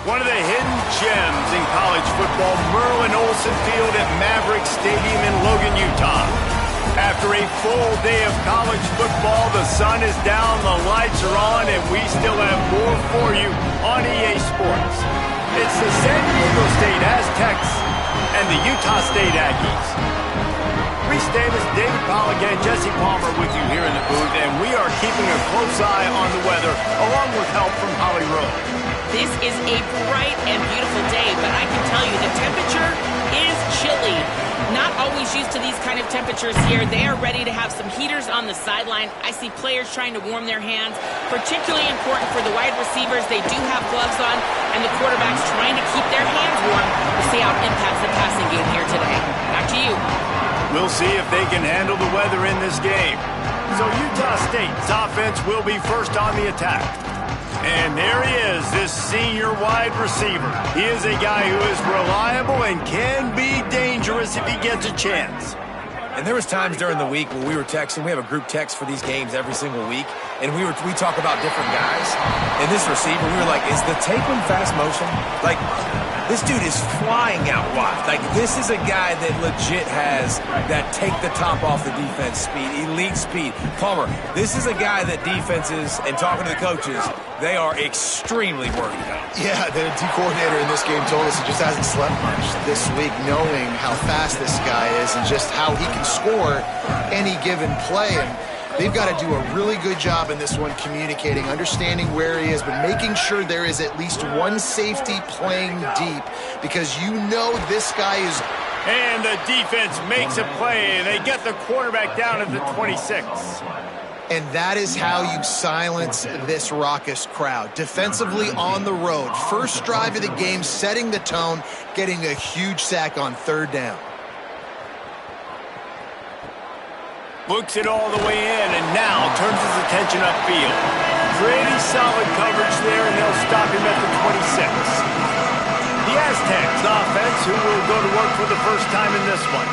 One of the hidden gems in college football, Merlin Olsen Field at Maverick Stadium in Logan, Utah. After a full day of college football, the sun is down, the lights are on, and we still have more for you on EA Sports. It's the San Diego State Aztecs and the Utah State Aggies. Reese Davis, David Pollack, and Jesse Palmer with you here in the booth, and we are keeping a close eye on the weather, along with help from Holly Rowe. This is a bright and beautiful day, but I can tell you the temperature is chilly. Not always used to these kind of temperatures here. They are ready to have some heaters on the sideline. I see players trying to warm their hands. Particularly important for the wide receivers. They do have gloves on, and the quarterbacks trying to keep their hands warm. We'll see how it impacts the passing game here today. Back to you. We'll see if they can handle the weather in this game. So Utah State's offense will be first on the attack. And there he is, this senior wide receiver. He is a guy who is reliable and can be dangerous if he gets a chance. And there was times during the week when we were texting. We have a group text for these games every single week. And we talk about different guys. And this receiver, we were like, is the tape in fast motion? Like, this dude is flying out wide. Like, this is a guy that legit has that take the top off the defense speed, elite speed. Palmer, this is a guy that defenses, and talking to the coaches, they are extremely worried about. Yeah, the D coordinator in this game told us he just hasn't slept much this week, knowing how fast this guy is and just how he can score any given play. And they've got to do a really good job in this one communicating, understanding where he is, but making sure there is at least one safety playing deep, because you know this guy is... And the defense makes a play. They get the quarterback down at the 26. And that is how you silence this raucous crowd. Defensively on the road. First drive of the game, setting the tone, getting a huge sack on third down. Looks it all the way in, and now turns his attention upfield. Pretty solid coverage there, and they'll stop him at the 26. The Aztecs offense, who will go to work for the first time in this one.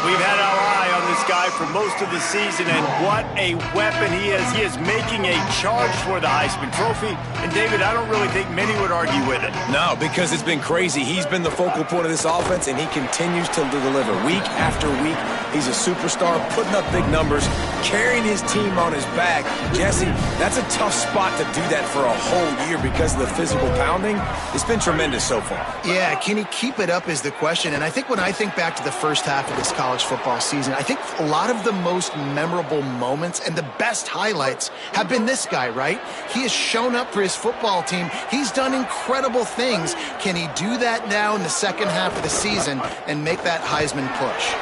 We've had our eye on this guy for most of the season, and what a weapon he is. He is making a charge for the Heisman Trophy. And, David, I don't really think many would argue with it. No, because it's been crazy. He's been the focal point of this offense, and he continues to deliver week after week. He's a superstar, putting up big numbers, carrying his team on his back. Jesse, that's a tough spot to do that for a whole year because of the physical pounding. It's been tremendous so far. Yeah, can he keep it up is the question. And I think when I think back to the first half of this college football season, I think a lot of the most memorable moments and the best highlights have been this guy, right? He has shown up for his football team. He's done incredible things. Can he do that now in the second half of the season and make that Heisman push?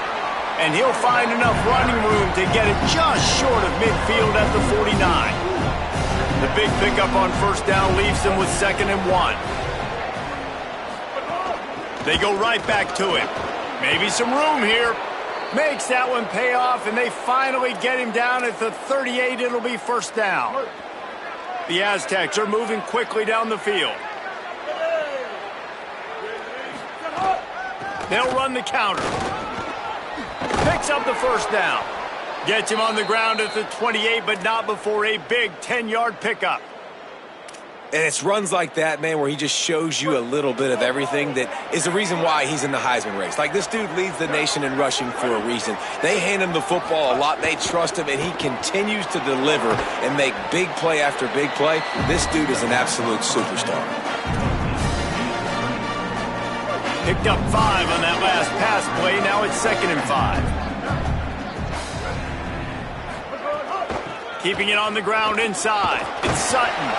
And he'll find enough running room to get it just short of midfield at the 49. The big pickup on first down leaves them with 2nd and 1. They go right back to him. Maybe some room here. Makes that one pay off, and they finally get him down at the 38. It'll be first down. The Aztecs are moving quickly down the field. They'll run the counter. Picks up the first down. Gets him on the ground at the 28, but not before a big 10-yard pickup. And it's runs like that, man, where he just shows you a little bit of everything that is the reason why he's in the Heisman race. Like, this dude leads the nation in rushing for a reason. They hand him the football a lot. They trust him, and he continues to deliver and make big play after big play. This dude is an absolute superstar. Picked up 5 on that last pass play. Now it's 2nd and 5. Keeping it on the ground inside. It's Sutton.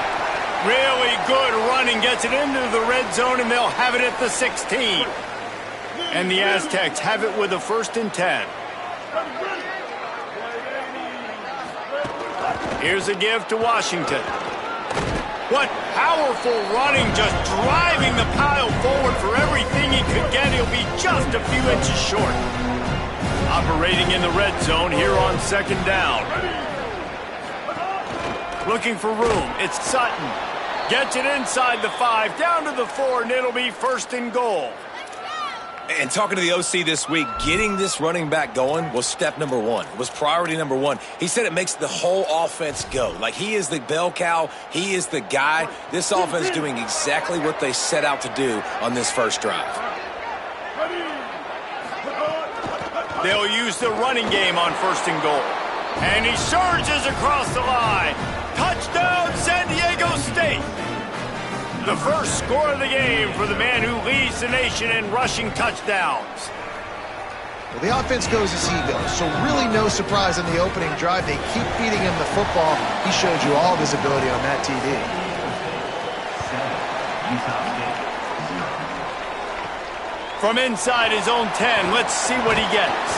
Really good running. Gets it into the red zone, and they'll have it at the 16. And the Aztecs have it with a 1st and 10. Here's a give to Washington. What powerful running, just driving the pile forward for everything he could get. He'll be just a few inches short. Operating in the red zone here on 2nd down. Looking for room. It's Sutton. Gets it inside the 5, down to the 4, and it'll be 1st and goal. And talking to the OC this week, getting this running back going was step number one. It was priority number one. He said it makes the whole offense go. Like, he is the bell cow. He is the guy. This offense is doing exactly what they set out to do on this first drive. They'll use the running game on 1st and goal. And he surges across the line. Touchdown, San Diego State. The first score of the game for the man who leads the nation in rushing touchdowns. Well, the offense goes as he goes, so really no surprise in the opening drive. They keep feeding him the football. He showed you all of his ability on that TD. From inside his own 10, let's see what he gets.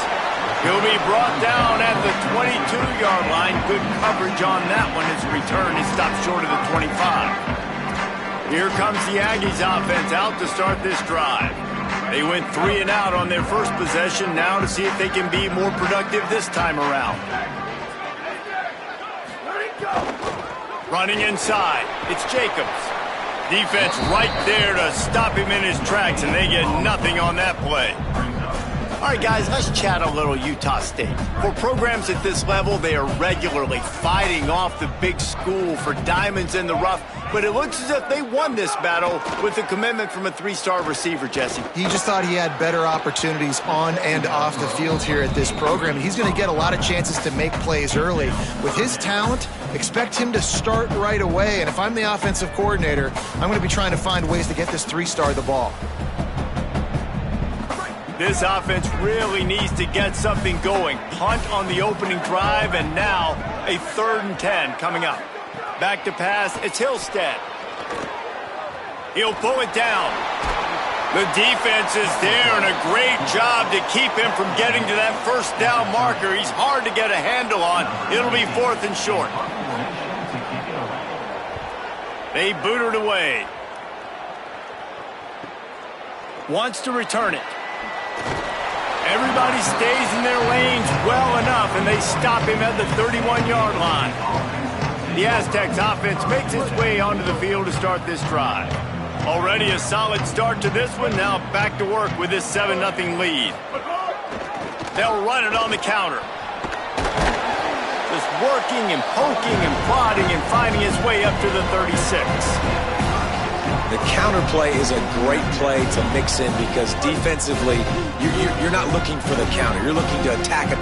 He'll be brought down at the 22-yard line. Good coverage on that one. His return is stopped short of the 25. Here comes the Aggies offense out to start this drive. They went 3 and out on their first possession, now to see if they can be more productive this time around. Running inside, it's Jacobs. Defense right there to stop him in his tracks, and they get nothing on that play. All right, guys, let's chat a little Utah State. For programs at this level, they are regularly fighting off the big school for diamonds in the rough, but it looks as if they won this battle with a commitment from a 3-star receiver, Jesse. He just thought he had better opportunities on and off the field here at this program. He's going to get a lot of chances to make plays early. With his talent, expect him to start right away, and if I'm the offensive coordinator, I'm going to be trying to find ways to get this 3-star the ball. This offense really needs to get something going. Punt on the opening drive, and now a 3rd and 10 coming up. Back to pass, it's Hillstead. He'll pull it down. The defense is there, and a great job to keep him from getting to that 1st down marker. He's hard to get a handle on. It'll be 4th and short. They boot it away. Wants to return it. Everybody stays in their lanes well enough, and they stop him at the 31-yard line. The Aztecs offense makes its way onto the field to start this drive. Already a solid start to this one. Now back to work with this 7-0 lead. They'll run it on the counter. Just working and poking and prodding and finding his way up to the 36. The counter play is a great play to mix in because defensively, you're not looking for the counter. You're looking to attack.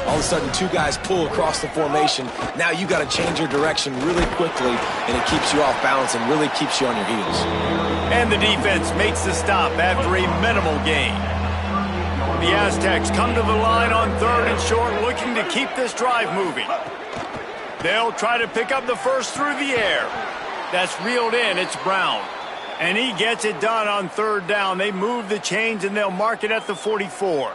All of a sudden, 2 guys pull across the formation. Now you got to change your direction really quickly, and it keeps you off balance and really keeps you on your heels. And the defense makes the stop after a minimal gain. The Aztecs come to the line on 3rd and short, looking to keep this drive moving. They'll try to pick up the first through the air. That's reeled in. It's Brown. And he gets it done on 3rd down. They move the chains, and they'll mark it at the 44.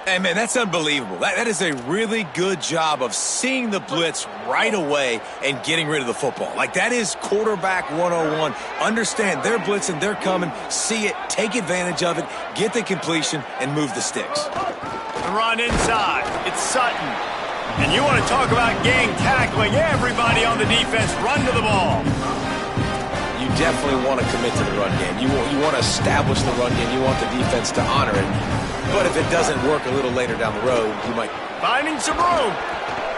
Hey, man, that's unbelievable. That is a really good job of seeing the blitz right away and getting rid of the football. Like, that is quarterback 101. Understand they're blitzing, they're coming, see it, take advantage of it, get the completion, and move the sticks. The run inside. It's Sutton. And you want to talk about gang tackling. Everybody on the defense run to the ball. You definitely want to commit to the run game. You want to establish the run game. You want the defense to honor it. But if it doesn't work a little later down the road, you might... Finding some room.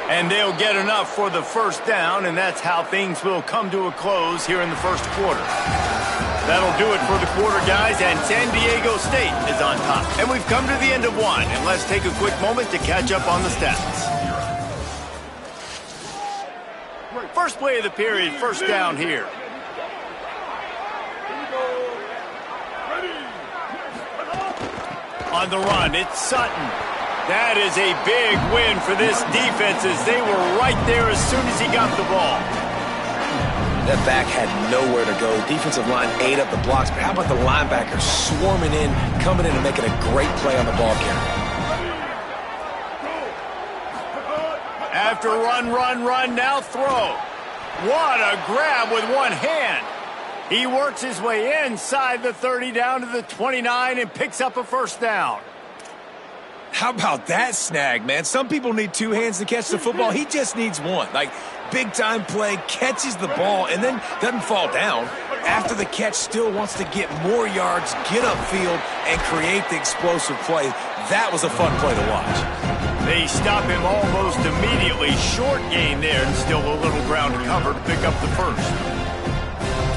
And they'll get enough for the 1st down, and that's how things will come to a close here in the 1st quarter. That'll do it for the quarter, guys, and San Diego State is on top. And we've come to the end of one, and let's take a quick moment to catch up on the stats. First play of the period, 1st down here. On the run, it's Sutton. That is a big win for this defense as they were right there as soon as he got the ball. That back had nowhere to go. Defensive line ate up the blocks, but how about the linebacker swarming in, coming in and making a great play on the ball carrier? After run, now throw. What a grab with one hand. He works his way inside the 30 down to the 29 and picks up a 1st down. How about that snag, man? Some people need 2 hands to catch the football. He just needs 1. Like, big-time play, catches the ball, and then doesn't fall down. after the catch, still wants to get more yards, get upfield, and create the explosive play. That was a fun play to watch. They stop him almost immediately. Short gain there, and still a little ground to cover to pick up the first.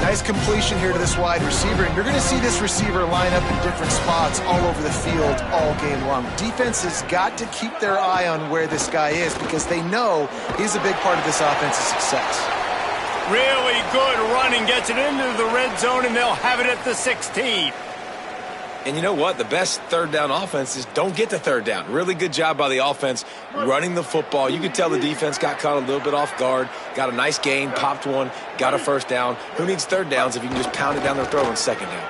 Nice completion here to this wide receiver, and you're going to see this receiver line up in different spots all over the field all game long. Defense has got to keep their eye on where this guy is because they know he's a big part of this offense's success. Really good running, gets it into the red zone, and they'll have it at the 16. And you know what? The best third down offenses don't get to third down. Really good job by the offense running the football. You could tell the defense got caught a little bit off guard, got a nice gain, popped one, got a first down. Who needs third downs if you can just pound it down their throat on second down?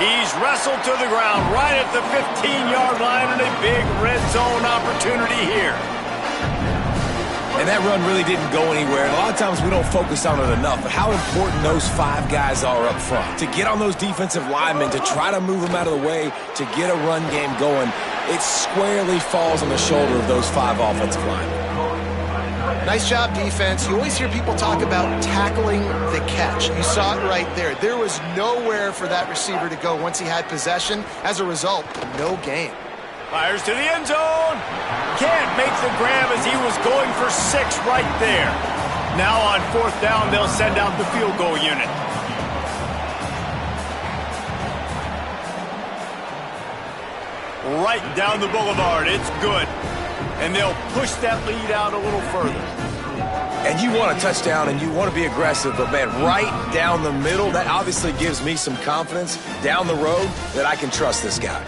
He's wrestled to the ground right at the 15-yard line, and a big red zone opportunity here. And that run really didn't go anywhere. And a lot of times we don't focus on it enough, but how important those 5 guys are up front. To get on those defensive linemen, to try to move them out of the way, to get a run game going, it squarely falls on the shoulder of those 5 offensive linemen. Nice job, defense. You always hear people talk about tackling the catch. You saw it right there. There was nowhere for that receiver to go once he had possession. As a result, no gain. Fires to the end zone. Can't make the grab as he was going for 6 right there. Now on 4th down, they'll send out the field goal unit. Right down the boulevard. It's good. And they'll push that lead out a little further. And you want a touchdown and you want to be aggressive, but man, right down the middle, that obviously gives me some confidence down the road that I can trust this guy.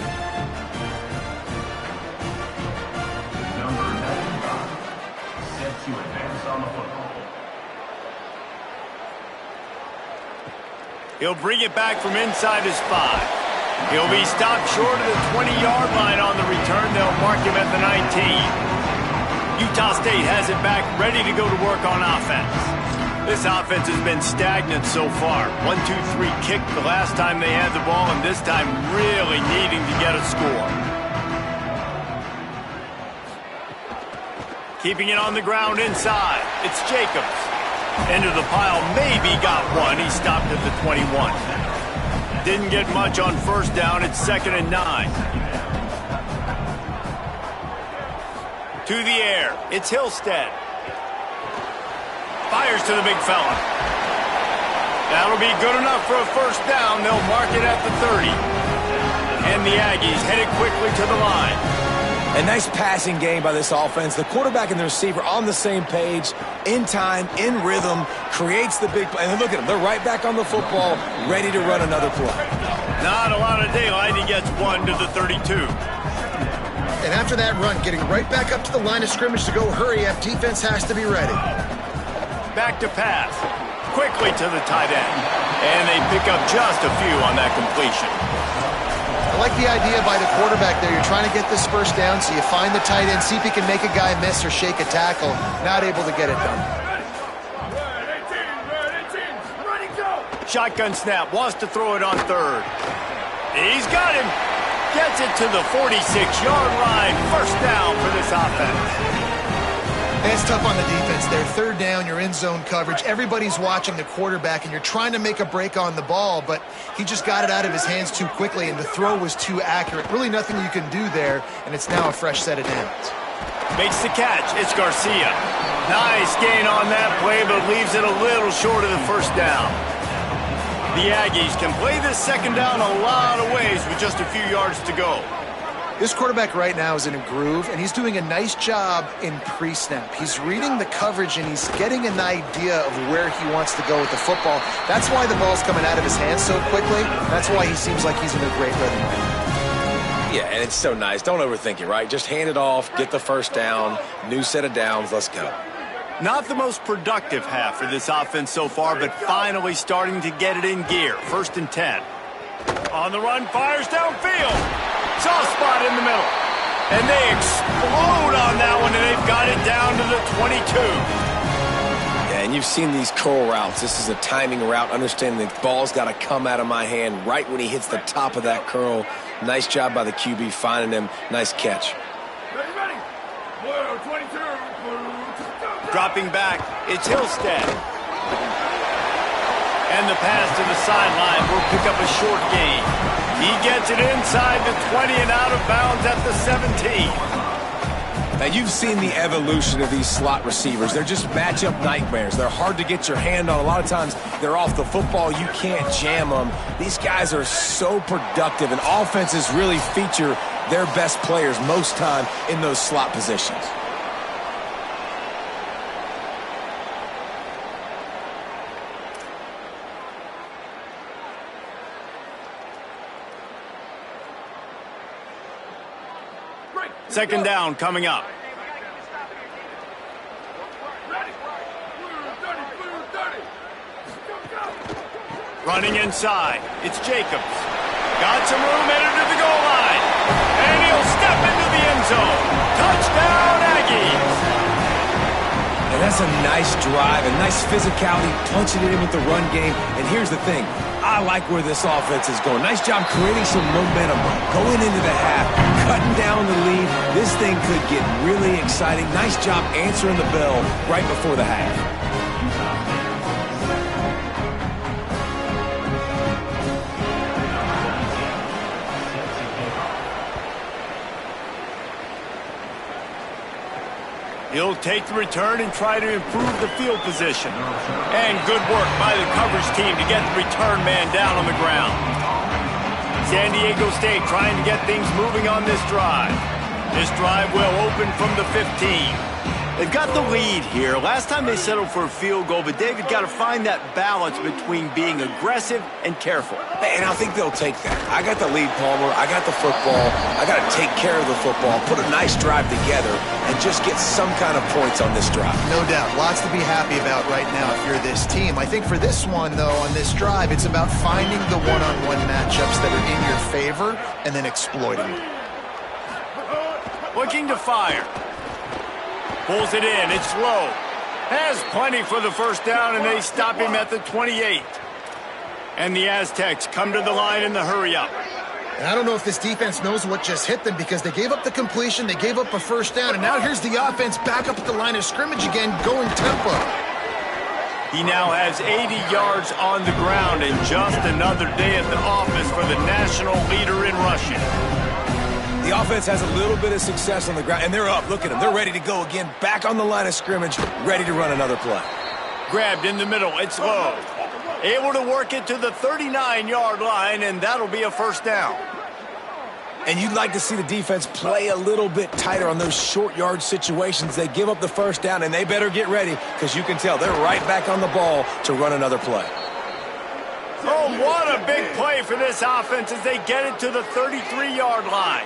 He'll bring it back from inside his 5. He'll be stopped short of the 20-yard line on the return. They'll mark him at the 19. Utah State has it back, ready to go to work on offense. This offense has been stagnant so far. 1-2-3 kick the last time they had the ball, and this time really needing to get a score. Keeping it on the ground inside. It's Jacobs. Into the pile, maybe got one. He stopped at the 21. Didn't get much on 1st down. It's 2nd and 9. To the air. It's Hillstead. Fires to the big fella. That'll be good enough for a 1st down. They'll mark it at the 30. And the Aggies headed quickly to the line. A nice passing game by this offense. The quarterback and the receiver on the same page, in time, in rhythm, creates the big play. And look at them. They're right back on the football, ready to run another play. Not a lot of daylight. He gets 1 to the 32. And after that run, getting right back up to the line of scrimmage to go hurry up, defense has to be ready. Back to pass. Quickly to the tight end. And they pick up just a few on that completion. I like the idea by the quarterback there. You're trying to get this 1st down, so you find the tight end, see if he can make a guy miss or shake a tackle. Not able to get it done. Shotgun snap. Wants to throw it on 3rd. He's got him. Gets it to the 46-yard line. 1st down for this offense. It's tough on the defense there. 3rd down, you're in zone coverage. Everybody's watching the quarterback, and you're trying to make a break on the ball, but he just got it out of his hands too quickly, and the throw was too accurate. Really nothing you can do there, and it's now a fresh set of downs. Makes the catch. It's Garcia. Nice gain on that play, but leaves it a little short of the 1st down. The Aggies can play this 2nd down a lot of ways with just a few yards to go. This quarterback right now is in a groove, and he's doing a nice job in pre-snap. He's reading the coverage, and he's getting an idea of where he wants to go with the football. That's why the ball's coming out of his hands so quickly. That's why he seems like he's in a great rhythm right now. Yeah, and it's so nice. Don't overthink it, right? Just hand it off, get the 1st down, new set of downs, let's go. Not the most productive half for this offense so far, but finally starting to get it in gear. 1st and 10. On the run, fires downfield. Soft spot in the middle. And they explode on that one, and they've got it down to the 22. Yeah, and you've seen these curl routes. This is a timing route, understanding the ball's got to come out of my hand right when he hits the top of that curl. Nice job by the QB finding him. Nice catch. Ready. Blue 22. Dropping back, it's Hillstead. And the pass to the sideline will pick up a short gain. He gets it inside the 20 and out of bounds at the 17. Now, you've seen the evolution of these slot receivers. They're just matchup nightmares. They're hard to get your hand on. A lot of times, they're off the football. You can't jam them. These guys are so productive, and offenses really feature their best players most time in those slot positions. Second down coming up. Running inside, it's Jacobs. Got some room, headed to the goal line. And he'll step into the end zone. Touchdown, Aggies! And that's a nice drive, a nice physicality, punching it in with the run game. And here's the thing, I like where this offense is going. Nice job creating some momentum, going into the half, cutting down the lead. This thing could get really exciting. Nice job answering the bell right before the half. He'll take the return and try to improve the field position. And good work by the coverage team to get the return man down on the ground. San Diego State trying to get things moving on this drive. This drive will open from the 15. They've got the lead here. Last time they settled for a field goal, but David got to find that balance between being aggressive and careful. And I think they'll take that. I got the lead, Palmer. I got the football. I got to take care of the football, put a nice drive together, and just get some kind of points on this drive. No doubt. Lots to be happy about right now if you're this team. I think for this one, though, on this drive, it's about finding the one-on-one matchups that are in your favor and then exploiting them. Looking to fire. Pulls it in. It's low. Has plenty for the first down, and they stop him at the 28. And the Aztecs come to the line in the hurry-up. And I don't know if this defense knows what just hit them because they gave up the completion, they gave up a first down, and now here's the offense back up at the line of scrimmage again, going tempo. He now has 80 yards on the ground, and just another day at the office for the national leader in rushing. The offense has a little bit of success on the ground, and they're up. Look at them. They're ready to go again, back on the line of scrimmage, ready to run another play. Grabbed in the middle. It's low. Able to work it to the 39-yard line, and that'll be a first down. And you'd like to see the defense play a little bit tighter on those short yard situations. They give up the first down, and they better get ready because you can tell they're right back on the ball to run another play. Oh, what a big play for this offense as they get it to the 33-yard line.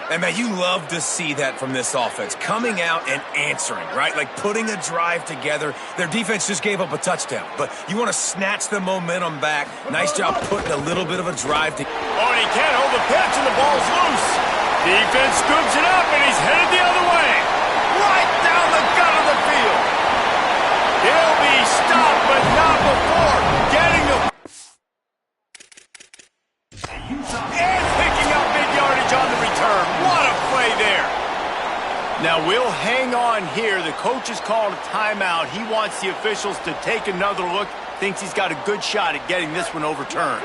And, man, you love to see that from this offense, coming out and answering, right? Like putting a drive together. Their defense just gave up a touchdown, but you want to snatch the momentum back. Nice job putting a little bit of a drive together. Oh, and he can't hold the pitch, and the ball's loose. Defense scoops it up, and he's headed the other way. Right down the gut of the field. He'll be stopped, but not before getting the... And picking up big yardage on the return. What a play there. Now, we'll hang on here. The coach has called a timeout. He wants the officials to take another look. Thinks he's got a good shot at getting this one overturned.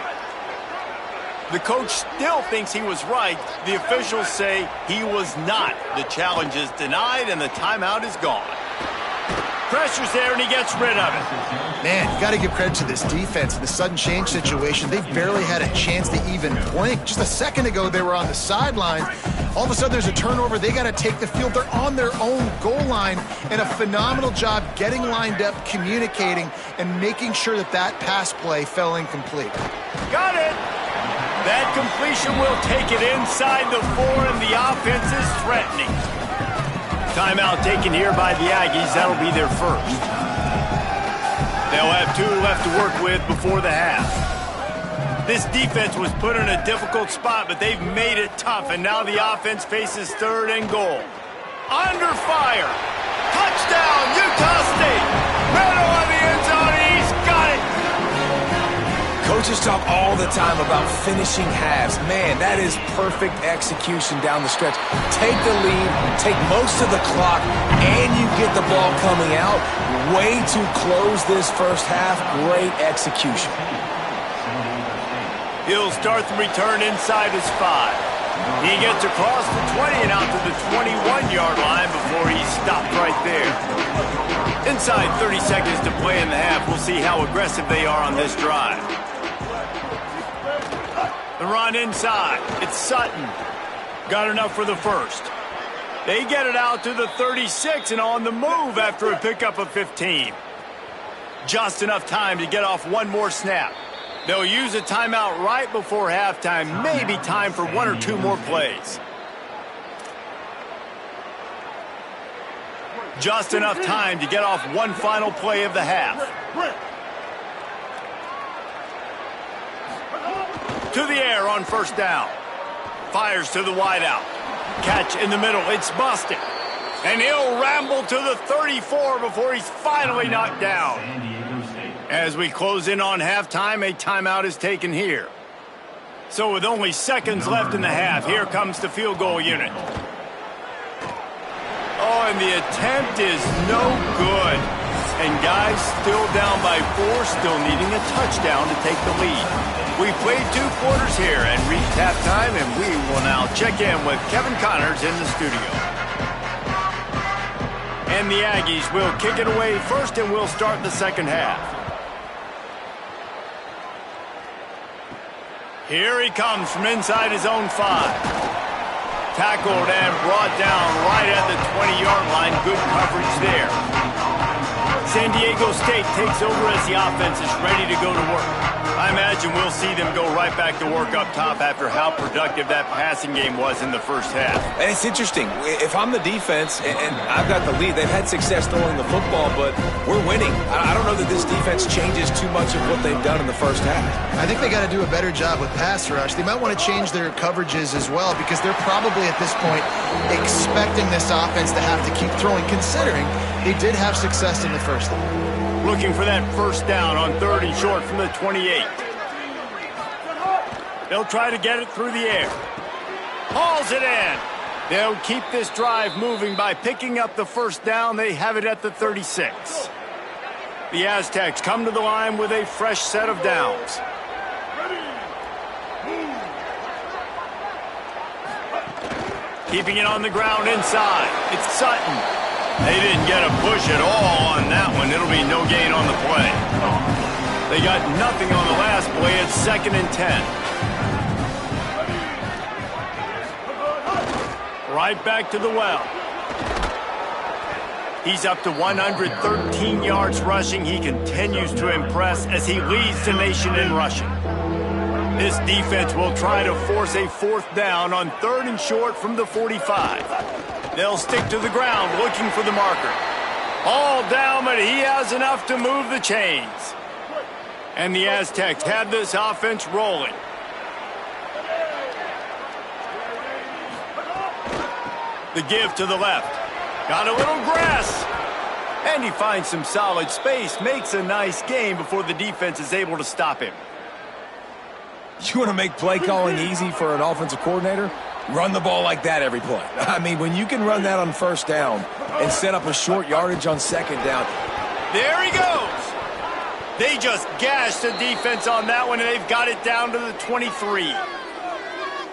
The coach still thinks he was right. The officials say he was not. The challenge is denied, and the timeout is gone. Pressure's there, and he gets rid of it. Man, you got to give credit to this defense. In the sudden change situation, they barely had a chance to even blink. Just a second ago, they were on the sidelines. All of a sudden, there's a turnover. They got to take the field. They're on their own goal line, and a phenomenal job getting lined up, communicating, and making sure that that pass play fell incomplete. Got it. That completion will take it inside the 4, and the offense is threatening. Timeout taken here by the Aggies. That'll be their first. They'll have 2 left to work with before the half. This defense was put in a difficult spot, but they've made it tough, and now the offense faces 3rd and goal. Under fire. Touchdown, Utah State. Meadow on the end zone, he's got it. Coaches talk all the time about finishing halves. Man, that is perfect execution down the stretch. Take the lead, take most of the clock, and you get the ball coming out. Way to close this first half. Great execution. He'll start the return inside his 5. He gets across the 20 and out to the 21-yard line before he's stopped right there. Inside 30 seconds to play in the half. We'll see how aggressive they are on this drive. The run inside. It's Sutton. Got enough for the first. They get it out to the 36 and on the move after a pickup of 15. Just enough time to get off one more snap. They'll use a timeout right before halftime. Maybe time for 1 or 2 more plays. Just enough time to get off one final play of the half. To the air on first down. Fires to the wideout. Catch in the middle. It's busted. And he'll ramble to the 34 before he's finally knocked down. As we close in on halftime, a timeout is taken here. So with only seconds left in the half, here comes the field goal unit. Oh, and the attempt is no good. And guys still down by 4, still needing a touchdown to take the lead. We played 2 quarters here and reached halftime, and we will now check in with Kevin Connors in the studio. And the Aggies will kick it away first, and we'll start the second half. Here he comes from inside his own 5. Tackled and brought down right at the 20-yard line. Good coverage there. San Diego State takes over as the offense is ready to go to work. I imagine we'll see them go right back to work up top after how productive that passing game was in the first half. And it's interesting. If I'm the defense and I've got the lead, they've had success throwing the football, but we're winning. I don't know that this defense changes too much of what they've done in the first half. I think they got to do a better job with pass rush. They might want to change their coverages as well because they're probably at this point expecting this offense to have to keep throwing, considering they did have success in the first half. Looking for that first down on 3rd and short from the 28. They'll try to get it through the air. Hauls it in. They'll keep this drive moving by picking up the first down. They have it at the 36. The Aztecs come to the line with a fresh set of downs. Keeping it on the ground inside. It's Sutton. They didn't get a push at all on that one. It'll be no gain on the play. They got nothing on the last play. It's 2nd and 10. Right back to the well. He's up to 113 yards rushing. He continues to impress as he leads the nation in rushing. This defense will try to force a 4th down on 3rd and short from the 45. They'll stick to the ground looking for the marker. All down, but he has enough to move the chains. And the Aztecs have this offense rolling. The give to the left. Got a little grass. And he finds some solid space. Makes a nice game before the defense is able to stop him. You want to make play calling easy for an offensive coordinator? Run the ball like that every play. I mean, when you can run that on first down and set up a short yardage on second down. There he goes. They just gashed the defense on that one, and they've got it down to the 23.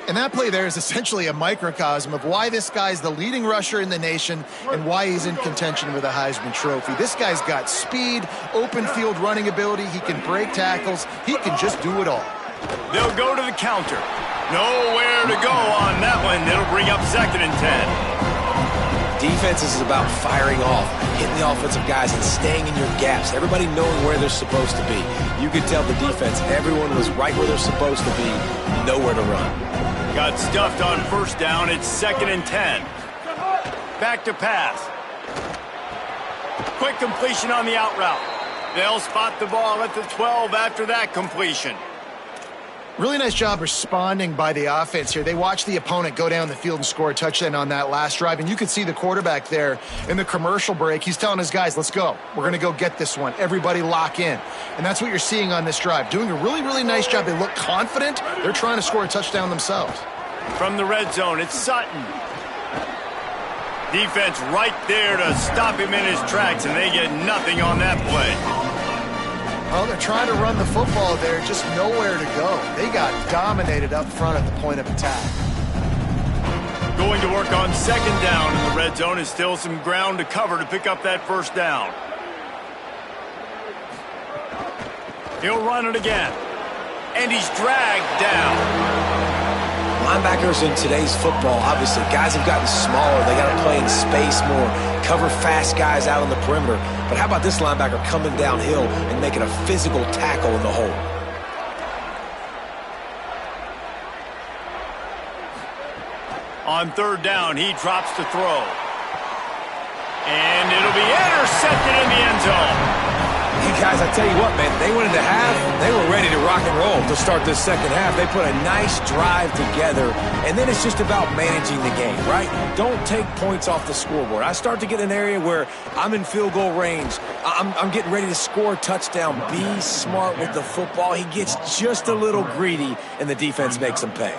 And that play there is essentially a microcosm of why this guy's the leading rusher in the nation and why he's in contention with a Heisman Trophy. This guy's got speed, open field running ability. He can break tackles. He can just do it all. They'll go to the counter. Nowhere to go on that one. It'll bring up 2nd and 10. Defense is about firing off, hitting the offensive guys and staying in your gaps. Everybody knowing where they're supposed to be. You could tell the defense, everyone was right where they're supposed to be, nowhere to run. Got stuffed on first down. It's 2nd and 10. Back to pass. Quick completion on the out route. They'll spot the ball at the 12 after that completion. Really nice job responding by the offense here. They watched the opponent go down the field and score a touchdown on that last drive, and you could see the quarterback there in the commercial break. He's telling his guys, let's go. We're going to go get this one. Everybody lock in. And that's what you're seeing on this drive. Doing a really, really nice job. They look confident. They're trying to score a touchdown themselves. From the red zone, it's Sutton. Defense right there to stop him in his tracks, and they get nothing on that play. Well, they're trying to run the football there, just nowhere to go. They got dominated up front at the point of attack. Going to work on second down in the red zone is still some ground to cover to pick up that first down. He'll run it again. And he's dragged down. Linebackers in today's football, obviously, guys have gotten smaller. They got to play in space more, cover fast guys out on the perimeter. But how about this linebacker coming downhill and making a physical tackle in the hole? On third down, he drops to throw. And it'll be intercepted in the end zone. Hey guys, I tell you what, man, they went into half, they were ready to rock and roll to start this second half. They put a nice drive together, and then it's just about managing the game, right? Don't take points off the scoreboard. I start to get an area where I'm in field goal range. I'm getting ready to score a touchdown. Be smart with the football. He gets just a little greedy, and the defense makes him pay.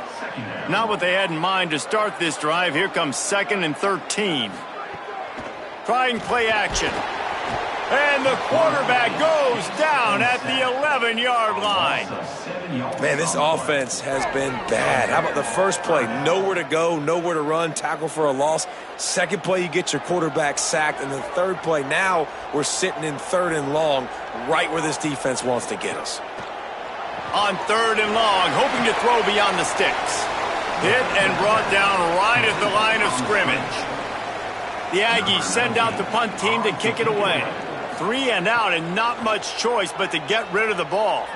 Not what they had in mind to start this drive. Here comes 2nd and 13. Trying play action. And the quarterback goes down at the 11-yard line. Man, this offense has been bad. How about the first play? Nowhere to go, nowhere to run, tackle for a loss. Second play, you get your quarterback sacked. And the third play, now we're sitting in 3rd and long, right where this defense wants to get us. On 3rd and long, hoping to throw beyond the sticks. Hit and brought down right at the line of scrimmage. The Aggies send out the punt team to kick it away. 3 and out, and not much choice but to get rid of the ball.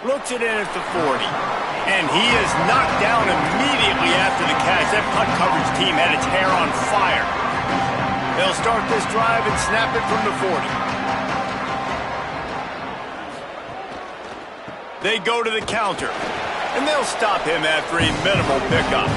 Looks it in at the 40. And he is knocked down immediately after the catch. That punt coverage team had its hair on fire. They'll start this drive and snap it from the 40. They go to the counter. And they'll stop him after a minimal pickup.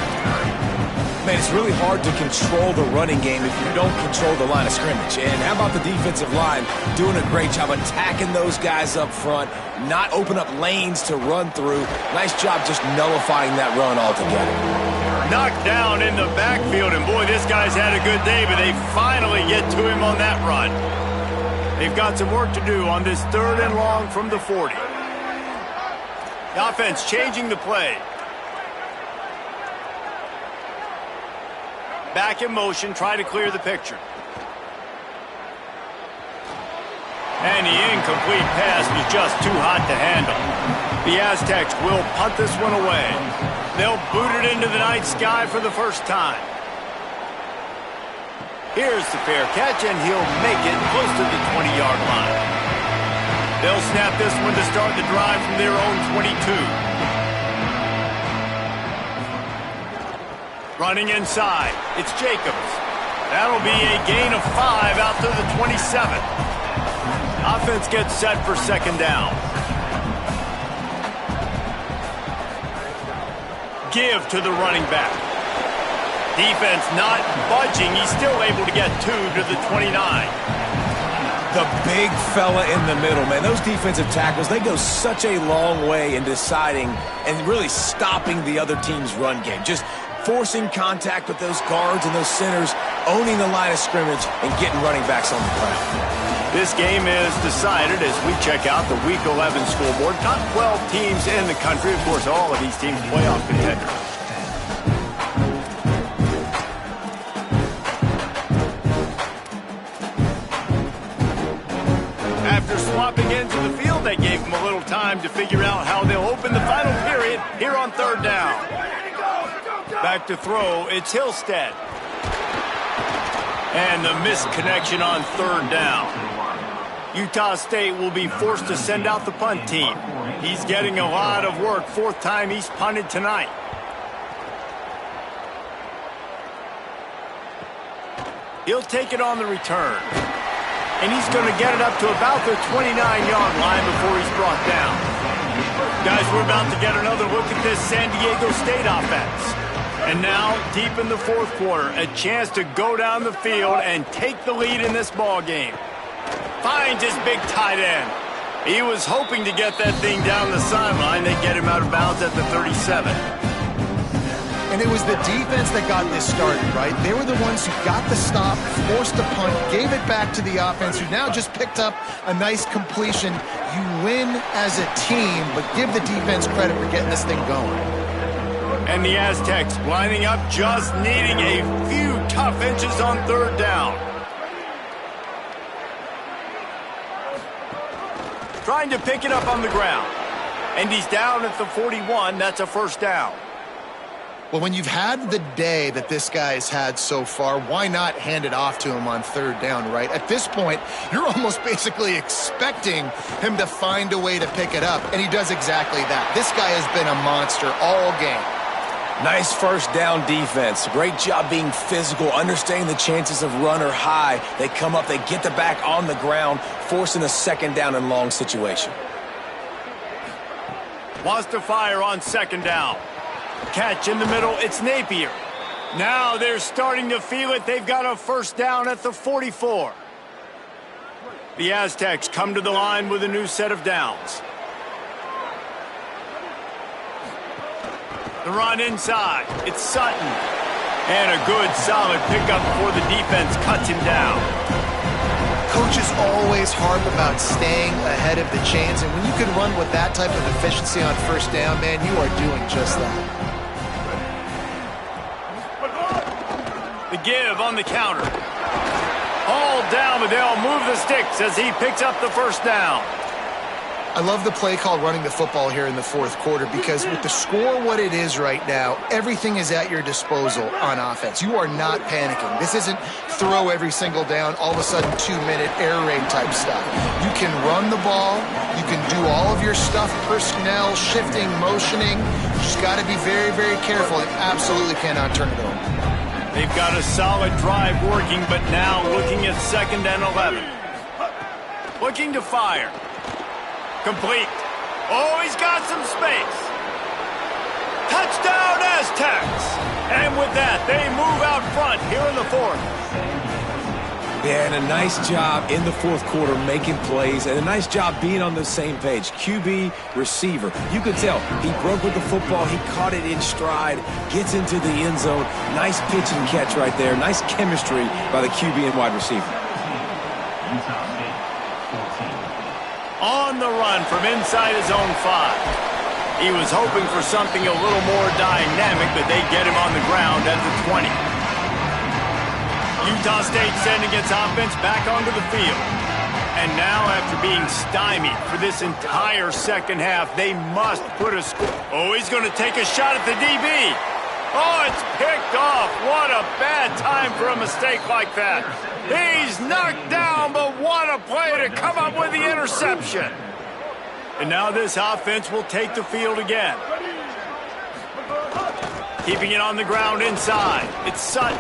Man, it's really hard to control the running game if you don't control the line of scrimmage. And how about the defensive line doing a great job attacking those guys up front, not open up lanes to run through. Nice job just nullifying that run altogether. Knocked down in the backfield, and boy, this guy's had a good day, but they finally get to him on that run. They've got some work to do on this 3rd and long from the 40. The offense changing the play. Back in motion, try to clear the picture. And the incomplete pass was just too hot to handle. The Aztecs will punt this one away. They'll boot it into the night sky for the first time. Here's the fair catch, and he'll make it close to the 20-yard line. They'll snap this one to start the drive from their own 22. Running inside, it's Jacobs. That'll be a gain of 5 out to the 27. Offense gets set for second down. Give to the running back. Defense not budging. He's still able to get 2 to the 29. The big fella in the middle, man. Those defensive tackles, they go such a long way in deciding and really stopping the other team's run game. Just forcing contact with those guards and those centers, owning the line of scrimmage, and getting running backs on the ground. This game is decided as we check out the Week 11 scoreboard. Top 12 teams in the country. Of course, all of these teams playoff contenders. After swapping into the field, they gave them a little time to figure out how they'll open the final period here on 3rd down. Back to throw, it's Hillstead. And the missed connection on 3rd down. Utah State will be forced to send out the punt team. He's getting a lot of work, 4th time he's punted tonight. He'll take it on the return. And he's going to get it up to about the 29-yard line before he's brought down. Guys, we're about to get another look at this San Diego State offense. And now, deep in the fourth quarter, a chance to go down the field and take the lead in this ball game. Finds his big tight end. He was hoping to get that thing down the sideline. They get him out of bounds at the 37. And it was the defense that got this started, right? They were the ones who got the stop, forced a punt, gave it back to the offense, who now just picked up a nice completion. You win as a team, but give the defense credit for getting this thing going. And the Aztecs lining up, just needing a few tough inches on third down. Trying to pick it up on the ground. And he's down at the 41. That's a first down. Well, when you've had the day that this guy has had so far, why not hand it off to him on third down, right? At this point, you're almost basically expecting him to find a way to pick it up, and he does exactly that. This guy has been a monster all game. Nice first down defense. Great job being physical, understanding the chances of run or high. They come up, they get the back on the ground, forcing a second down and long situation. Wants to fire on second down. Catch in the middle, it's Napier. Now they're starting to feel it. They've got a first down at the 44. The Aztecs come to the line with a new set of downs. The run inside. It's Sutton. And a good, solid pickup before the defense cuts him down. Coaches always harp about staying ahead of the chains, and when you can run with that type of efficiency on first down, man, you are doing just that. The give on the counter. All down, but they'll move the sticks as he picks up the first down. I love the play call running the football here in the fourth quarter, because with the score what it is right now, everything is at your disposal on offense. You are not panicking. This isn't throw every single down, all of a sudden 2-minute air raid type stuff. You can run the ball. You can do all of your stuff, personnel, shifting, motioning. You just got to be very, very careful. You absolutely cannot turn it over. They've got a solid drive working, but now looking at 2nd and 11. Looking to fire. Complete. Oh, he's got some space. Touchdown, Aztecs! And with that, they move out front here in the fourth. Yeah, and a nice job in the fourth quarter making plays, and a nice job being on the same page. QB, receiver. You could tell he broke with the football. He caught it in stride, gets into the end zone. Nice pitch and catch right there. Nice chemistry by the QB and wide receiver. On the run from inside his own 5. He was hoping for something a little more dynamic, but they get him on the ground at the 20. Utah State sending its offense back onto the field. And now, after being stymied for this entire second half, they must put a score. Oh, he's going to take a shot at the DB. Oh, it's picked off. What a bad time for a mistake like that. He's knocked down, but what a play to come up with the interception. And now this offense will take the field again. Keeping it on the ground inside. It's Sutton.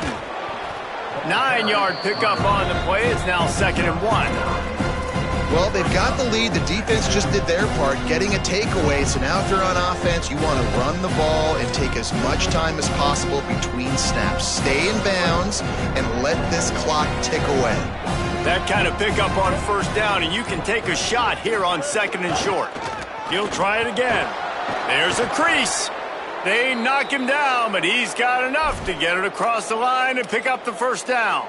9-yard pickup on the play. It's now 2nd and 1. Well, they've got the lead. The defense just did their part, getting a takeaway. So now if they're on offense, you want to run the ball and take as much time as possible between snaps. Stay in bounds and let this clock tick away. That kind of pickup on first down, and you can take a shot here on 2nd and short. He'll try it again. There's a crease. They knock him down, but he's got enough to get it across the line and pick up the first down.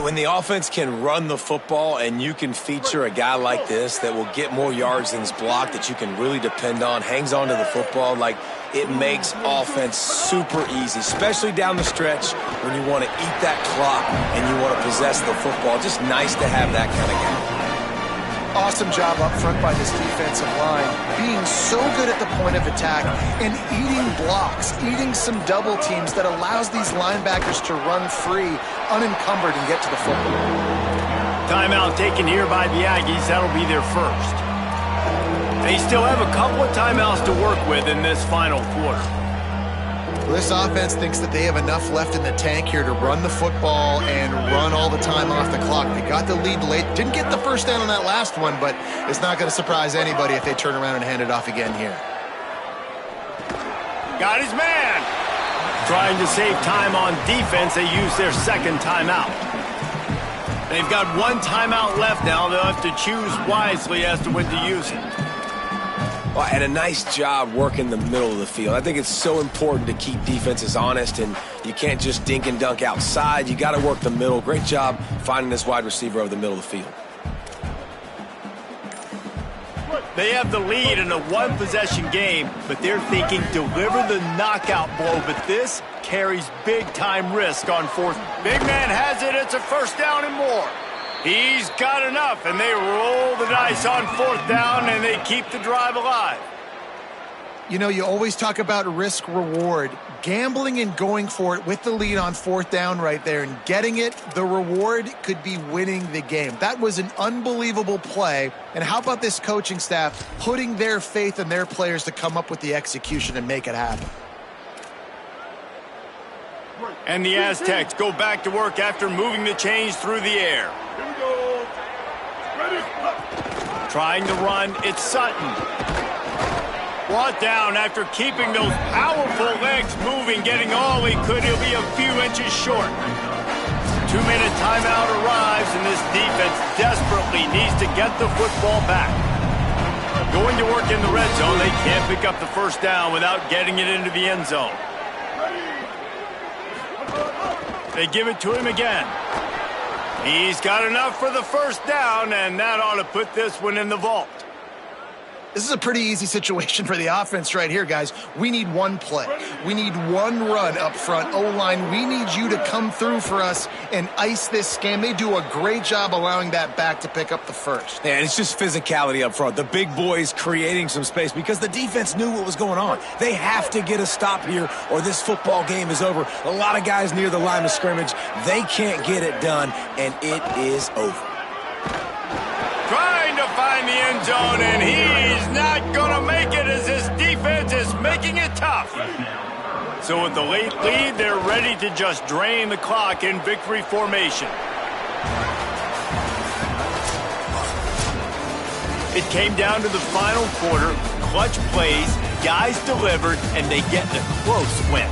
When the offense can run the football and you can feature a guy like this that will get more yards than his block, that you can really depend on, hangs on to the football, like, it makes offense super easy, especially down the stretch when you want to eat that clock and you want to possess the football. Just nice to have that kind of game. Awesome job up front by this defensive line, being so good at the point of attack and eating blocks, eating some double teams that allows these linebackers to run free, unencumbered, and get to the football. Timeout taken here by the Aggies. That'll be their first. They still have a couple of timeouts to work with in this final quarter. This offense thinks that they have enough left in the tank here to run the football and run all the time off the clock. They got the lead late. Didn't get the first down on that last one, but it's not going to surprise anybody if they turn around and hand it off again here. Got his man. Trying to save time on defense, they use their second timeout. They've got one timeout left now. They'll have to choose wisely as to when to use it. Well, and a nice job working the middle of the field. I think it's so important to keep defenses honest, and you can't just dink and dunk outside. You got to work the middle. Great job finding this wide receiver over the middle of the field. They have the lead in a one-possession game, but they're thinking deliver the knockout blow. But this carries big-time risk on fourth. Big man has it. It's a first down and more. He's got enough, and they roll the dice on fourth down, and they keep the drive alive. You know, you always talk about risk-reward. Gambling and going for it with the lead on fourth down right there and getting it, the reward could be winning the game. That was an unbelievable play. And how about this coaching staff putting their faith in their players to come up with the execution and make it happen? And the Aztecs go back to work after moving the chains through the air. Here we go. Ready. Trying to run, it's Sutton. Brought down after keeping those powerful legs moving, getting all he could. He'll be a few inches short. 2-minute timeout arrives, and this defense desperately needs to get the football back. Going to work in the red zone, they can't pick up the first down without getting it into the end zone. They give it to him again. He's got enough for the first down, and that ought to put this one in the vault. This is a pretty easy situation for the offense right here, guys. We need one play. We need one run up front. O-line, we need you to come through for us and ice this game. They do a great job allowing that back to pick up the first. Yeah, and it's just physicality up front. The big boys creating some space because the defense knew what was going on. They have to get a stop here or this football game is over. A lot of guys near the line of scrimmage. They can't get it done, and it is over. Trying to find the end zone, and he's not going to make it as this defense is making it tough. So with the late lead, they're ready to just drain the clock in victory formation. It came down to the final quarter, clutch plays, guys delivered, and they get a close win.